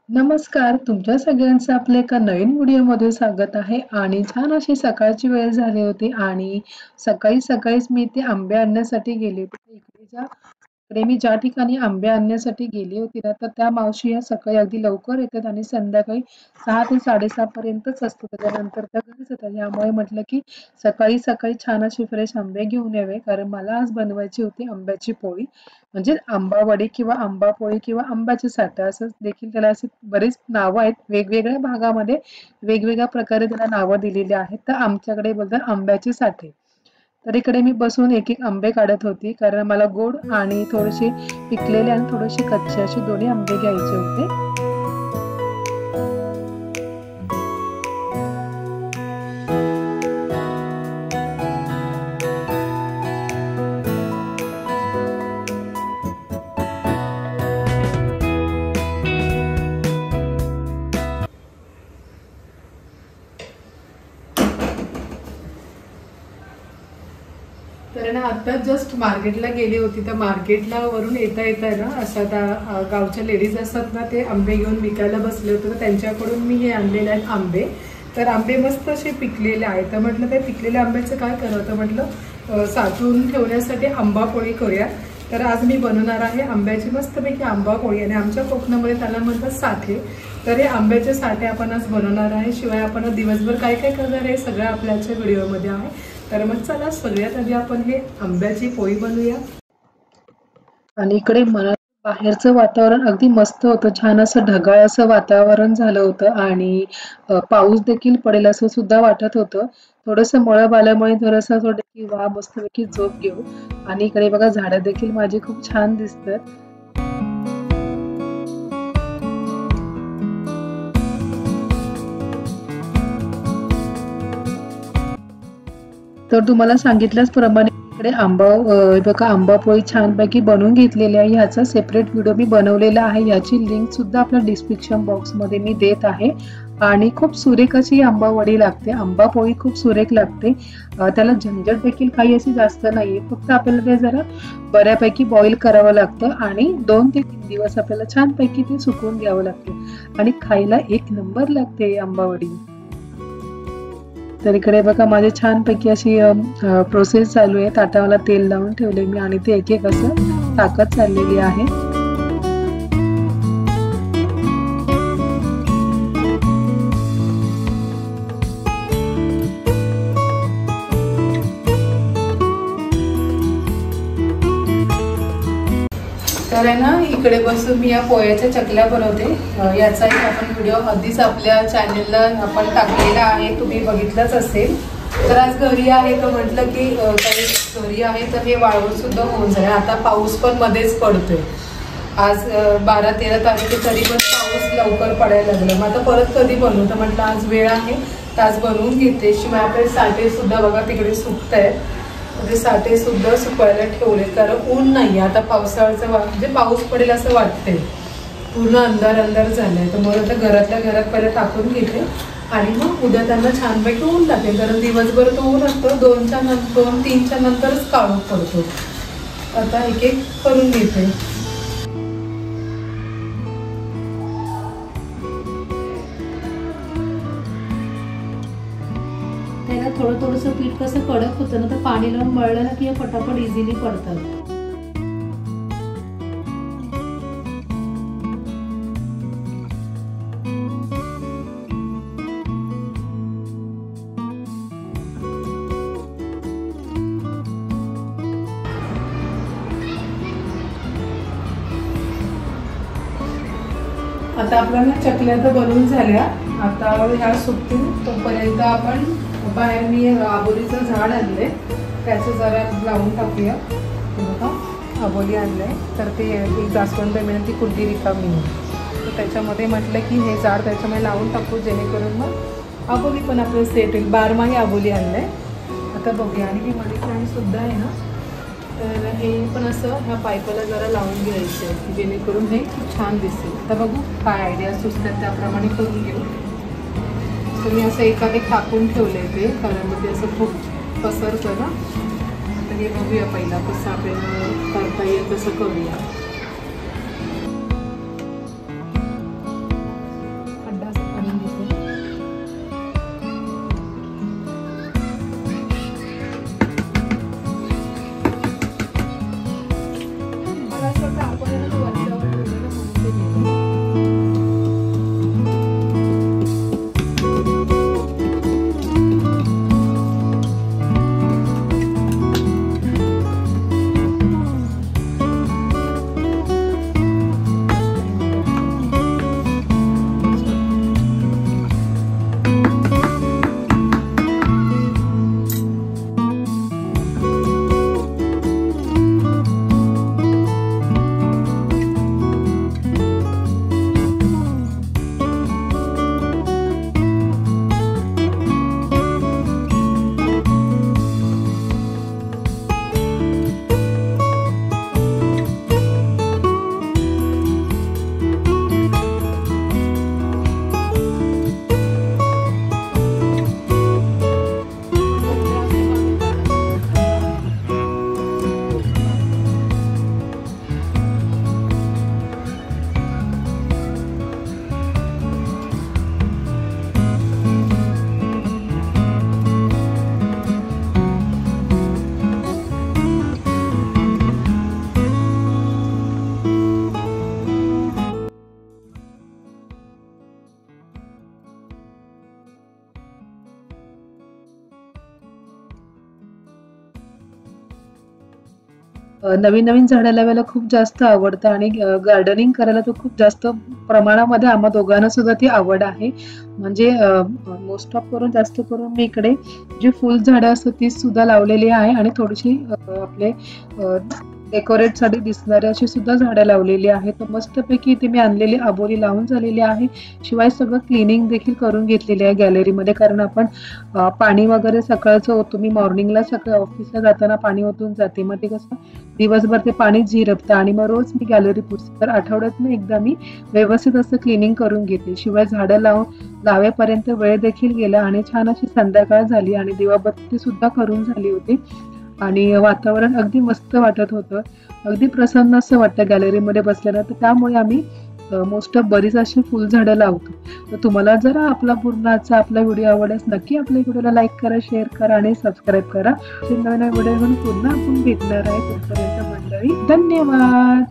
नमस्कार, तुमच्या सगळ्यांचं आपल्या एका नवीन व्हिडिओमध्ये स्वागत आहे आणि छान अशी सकाळची वेळ झाली होती आणि सकाळीच मी ते आंबे आणण्यासाठी गेले होते. इकडे मी ज्या ठिकाणी आंबे आणण्यासाठी गेली होती ना, तर त्या मावशी या सकाळी अगदी लवकर येतात आणि संध्याकाळी 6 ते 6:30 पर्यंतच असतो. त्याच्यानंतर त्या घरीच येतात. त्यामुळे म्हटलं की सकाळी छान असे फ्रेश आंबे घेऊन यावे, कारण मला आज बनवायची होती आंब्याची पोळी. म्हणजे आंबा वडी किंवा आंबा पोळी किंवा आंब्याची साठा असं देखील त्याला असे बरीच नावं आहेत. वेगवेगळ्या भागामध्ये वेगवेगळ्या प्रकारे त्याला नावं दिलेली आहेत. तर आमच्याकडे बोलतात आंब्याची साठे. तर इकडे मी बसून एक आंबे काढत होती, कारण मला गोड आणि थोडेसे पिकलेले आणि थोडेसे कच्चे असे दोन्ही आंबे घ्यायचे होते. तर ना आता जस्ट मार्केटला गेली होती, तर मार्केटला वरून येता येता ना असं आता गावच्या लेडीज असतात ना, ते आंबे घेऊन विकायला बसले होते. तर त्यांच्याकडून मी हे आणलेले आहेत आंबे. तर आंबे मस्त असे पिकलेले आहेत. तर म्हटलं ते पिकलेल्या आंब्याचं काय करावं, तर म्हटलं साठवून ठेवण्यासाठी आंबा पोळी करूया. तर आज मी बनवणार आहे आंब्याची मस्तपैकी आंबा पोळी, आणि आमच्या कोकणामध्ये त्याला म्हणतात साठे. तर हे आंब्याचे साठे आपण आज बनवणार आहे. शिवाय आपण दिवसभर काय काय करणार आहे सगळं आपल्याच्या व्हिडिओमध्ये आहे. तर मग चला सगळ्यात आधी आपण हे आंब्याची पोळी बनवूया. आणि इकडे मला बाहेरचं वातावरण अगदी मस्त होतं. छान असं ढगाळ असं वातावरण झालं होतं आणि पाऊस देखील पडेल असं सुद्धा वाटत होतं. थोडंसं मळब आल्यामुळे थोडंसं असं वाटतं की वा मस्तपैकी झोप घेऊ. आणि इकडे बघा झाडं देखील माझी खूप छान दिसतात. तर तुम्हाला सांगितल्याप्रमाणे इकडे बघा आंबा पोळी छानपैकी बनवून घेतलेली आहे. ह्याचा सेपरेट व्हिडिओ मी बनवलेला आहे. याची लिंक सुद्धा आपल्या डिस्क्रिप्शन बॉक्समध्ये मी देत आहे. आणि खूप सुरेख अशी आंबा वडी लागते. आंबा पोळी खूप सुरेख लागते. त्याला झंझट देखील काही अशी जास्त नाहीये. फक्त आपल्याला ते जरा बऱ्यापैकी बॉईल करावं लागतं आणि 2 ते 3 दिवस आपल्याला छानपैकी ते सुकवून घ्यावं लागतं आणि खायला एक नंबर लागते आंबा वडी. तर इकडे बघा माझी छानपैकी अशी प्रोसेस चालू आहे. ताटाला तेल लावून ठेवले मी आणि ते एक असं टाकत चाललेली आहे. तर आहे ना, इकडे बसून मी या पोह्याच्या चकल्या बनवते. याचा एक आपण व्हिडिओ आधीच आपल्या चॅनेलला आपण टाकलेला आहे, तुम्ही बघितलंच असेल. तर आज घरी आहे तर म्हटलं की काही घरी आहे तर हे वाळवून सुद्धा होऊन जाईल. आता पाऊस पण मध्येच पडतोय. आज 12-13 तारीख तरी पण पाऊस लवकर पडायला लागला. मग आता परत कधी बनवू, तर म्हटलं आज वेळ आहे तर आज बनवून घेते. शिवाय आपले साठे सुद्धा बघा तिकडे सुकत आहेत. म्हणजे साठे सुद्धा सुकवायला ठेवले, कारण ऊन नाही आता पावसाळ्याचं म्हणजे पाऊस पडेल असं वाटतंय. पूर्ण अंधार झालाय. तर मग आता घरातल्या घरात पहिले टाकून घेते आणि मग उद्या त्यांना छानपैकी ऊन टाकेल, कारण दिवसभर तो ऊन असतो. 2-3च्या नंतरच काळोख पडतो. आता एक करून घेते. त्याला थोडंसं पीठ कसं कडक होतं ना, तर पाणी लावून मळलं ना की पटापट इझिली पडतात. आता आपल्याला चकल्या तर बनवून झाल्या. आता ह्या सुकतील तोपर्यंत आपण बाहेर मी आबोलीचं झाड आणलंय, त्याचं जरा लावून टाकूया. बघा आबोली आणलंय, तर ते एक जास्वंद मिळेल, ती कुंडी रिकामी आहे. तर त्याच्यामध्ये म्हटलं की हे झाड त्याच्यामध्ये लावून टाकू, जेणेकरून मग आबोली पण आपल्याला सेट होईल. 12माही आबोली आणलंय. आता बघूया. आणि हे मनी प्लांट सुद्धा आहे ना, तर हे पण असं ह्या पाईपाला जरा लावून घ्यायचं आहे, जेणेकरून हे खूप छान दिसेल. आता बघू काय आयडिया सुचतात त्याप्रमाणे करून घेऊ. तर मी असं एखादे टाकून ठेवले ते, कारण मग ते असं खूप पसरतं ना. तर हे बघूया पहिला कसं आपल्याला करता येईल तसं करूया. नवीन नवीन झाडं लावायला खूप जास्त आवडतं आणि गार्डनिंग करायला तर खूप जास्त प्रमाणामध्ये आम्हा दोघांना सुद्धा ती आवड आहे. म्हणजे मोस्ट ऑफ करून जास्त करून मी इकडे जी फुल झाडं असतात ती सुद्धा लावलेली आहे आणि थोडीशी आपले डेकोरेट साठी दिसणारी अशी सुद्धा झाडं लावलेली आहेत. तर मस्तपैकी इथे मी आणलेली आबोली लावून झालेली आहे. शिवाय सगळं क्लिनिंग देखील करून घेतलेली आहे गॅलरीमध्ये, कारण आपण पाणी वगैरे सकाळचं ओतून, मी मॉर्निंगला सकाळी ऑफिसला जाताना पाणी ओतून जाते. मग ते कसं दिवसभर ते पाणी झिरपतं आणि मग रोज मी गॅलरी पुसते. तर आठवड्यातून एकदा मी व्यवस्थित असं क्लिनिंग करून घेते. शिवाय झाडं लावेपर्यंत वेळ देखील गेला आणि छान अशी संध्याकाळ झाली आणि दिवाबत्ती सुद्धा करून झाली होती आणि वातावरण अगदी मस्त वाटत होतं. अगदी प्रसन्न असं वाटतं गॅलरीमध्ये बसल्यानं. तर त्यामुळे आम्ही मोस्ट ऑफ बरीच अशी फुलझाडं लावतो. तर तुम्हाला जर आपला पूर्ण आजचा आपला व्हिडिओ आवडल्यास नक्की आपल्या व्हिडिओला लाईक करा, शेअर करा आणि सबस्क्राईब करा. नवीन व्हिडिओ घेऊन पुन्हा आपण भेटणार आहे. तोपर्यंत मंडळी धन्यवाद.